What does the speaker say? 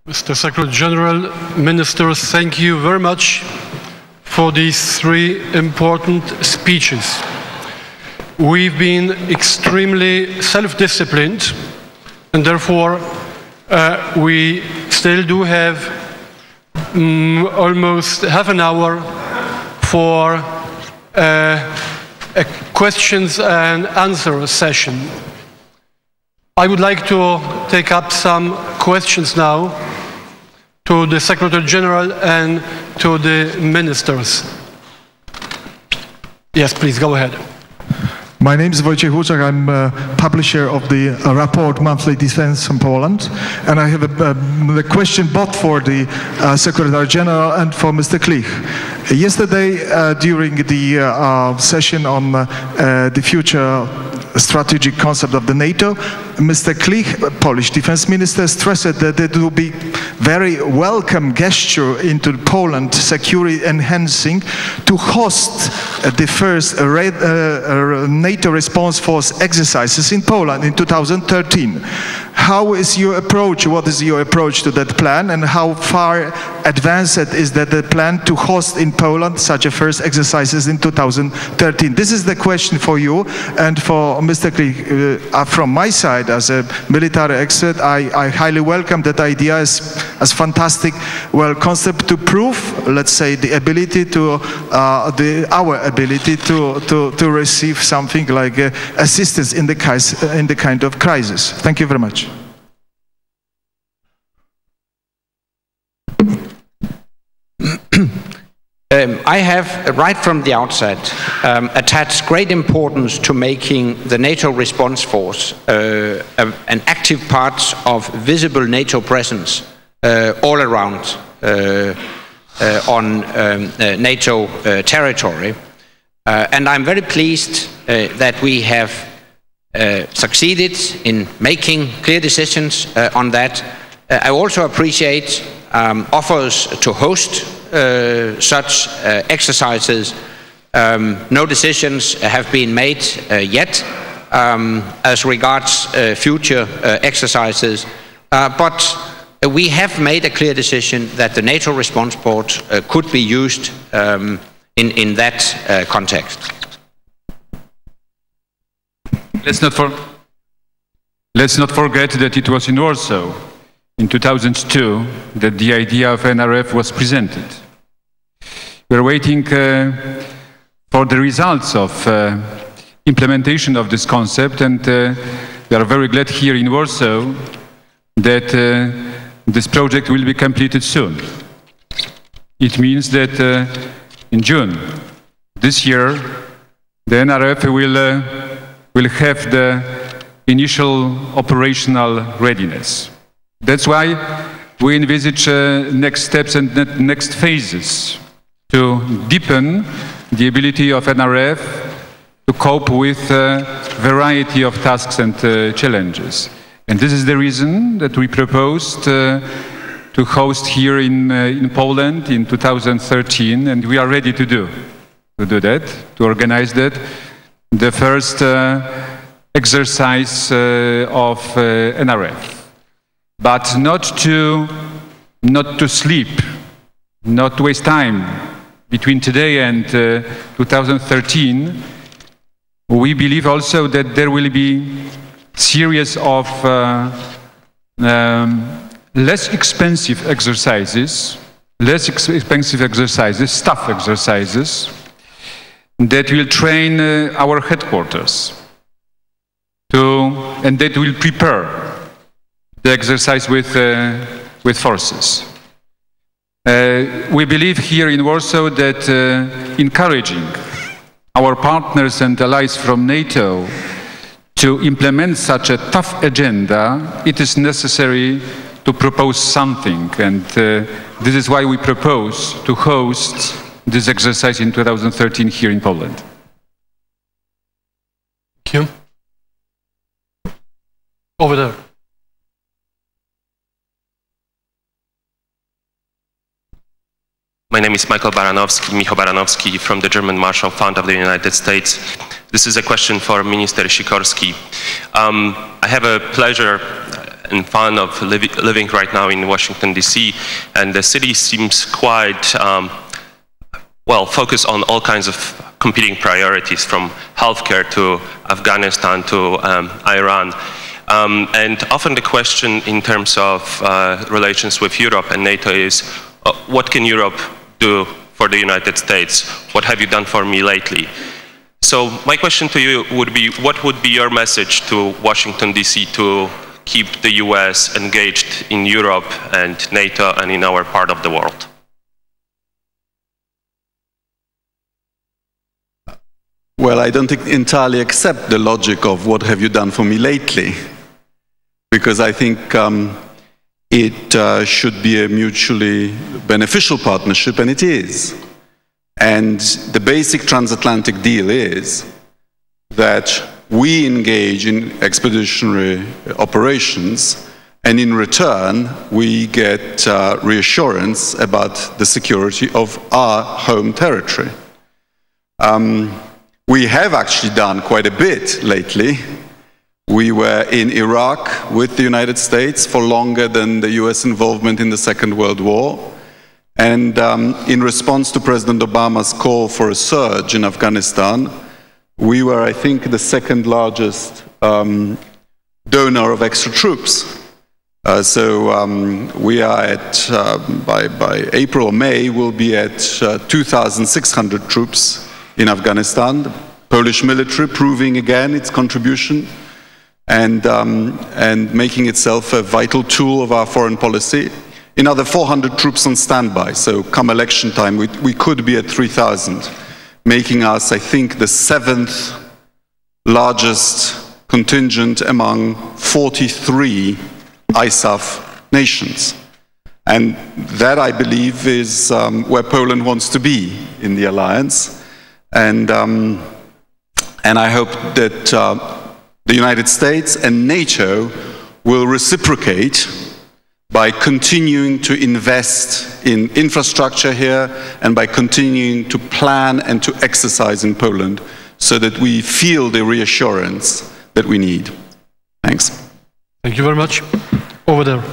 Mr. Secretary General, Ministers, thank you very much for these three important speeches. We've been extremely self-disciplined, and therefore we still do have almost half an hour for a questions and answer session. I would like to take up some questions now to the Secretary General and to the ministers. Yes, please go ahead. My name is Wojciech Łuczak. I'm a publisher of the report Monthly Defense from Poland, and I have a question both for the Secretary General and for Mr. Klich. Yesterday, during the session on the future strategic concept of the NATO, Mr. Klich, Polish defense minister, stressed that it will be very welcome gesture into Poland security enhancing to host the first NATO response force exercises in Poland in 2013. How is your approach? What is your approach to that plan, and how far advanced is that the plan to host in Poland such a first exercises in 2013? This is the question for you and for Mr. Klich. From my side, as a military expert, I highly welcome that idea as fantastic, well, concept to prove, let's say, the ability to our ability to receive something like assistance in the kind of crisis. Thank you very much. I have, right from the outset, attached great importance to making the NATO response force an active part of visible NATO presence all around on NATO territory. And I'm very pleased that we have succeeded in making clear decisions on that. I also appreciate offers to host such exercises. No decisions have been made yet as regards future exercises, but we have made a clear decision that the NATO response force could be used in that context. Let's not forget that it was in Warsaw in 2002 that the idea of NRF was presented. We're waiting for the results of implementation of this concept, and we are very glad here in Warsaw that this project will be completed soon. It means that in June this year the NRF will have the initial operational readiness. That's why we envisage next steps and next phases to deepen the ability of NRF to cope with a variety of tasks and challenges. And this is the reason that we proposed to host here in Poland in 2013, and we are ready to do that, to organize that, the first exercise of NRF. But not to sleep, not to waste time. Between today and 2013, we believe also that there will be series of less expensive exercises, staff exercises, that will train our headquarters and that will prepare the exercise with forces. We believe here in Warsaw that encouraging our partners and allies from NATO to implement such a tough agenda, it is necessary to propose something, and this is why we propose to host this exercise in 2013 here in Poland. Thank you. Over there. My name is Michał Baranowski from the German Marshall Fund of the United States. This is a question for Minister Sikorski. I have a pleasure and fond of living right now in Washington, D.C., and the city seems quite well, focused on all kinds of competing priorities, from healthcare to Afghanistan to Iran. And often the question in terms of relations with Europe and NATO is, what can Europe do for the United States? What have you done for me lately? So my question to you would be, what would be your message to Washington, D.C. to keep the US engaged in Europe and NATO and in our part of the world? Well, I don't entirely accept the logic of what have you done for me lately, because I think it should be a mutually beneficial partnership, and it is. And the basic transatlantic deal is that we engage in expeditionary operations, and in return we get reassurance about the security of our home territory. We have actually done quite a bit lately. We were in Iraq with the United States for longer than the US involvement in the Second World War. And in response to President Obama's call for a surge in Afghanistan, we were, I think, the second largest donor of extra troops. So we are at, by April or May, we'll be at 2,600 troops in Afghanistan. The Polish military proving again its contribution and making itself a vital tool of our foreign policy. Another 400 troops on standby, so come election time, we could be at 3,000, making us, I think, the 7th largest contingent among 43 ISAF nations. And that, I believe, is where Poland wants to be in the alliance. And I hope that the United States and NATO will reciprocate by continuing to invest in infrastructure here and by continuing to plan and to exercise in Poland so that we feel the reassurance that we need. Thanks. Thank you very much. Over there.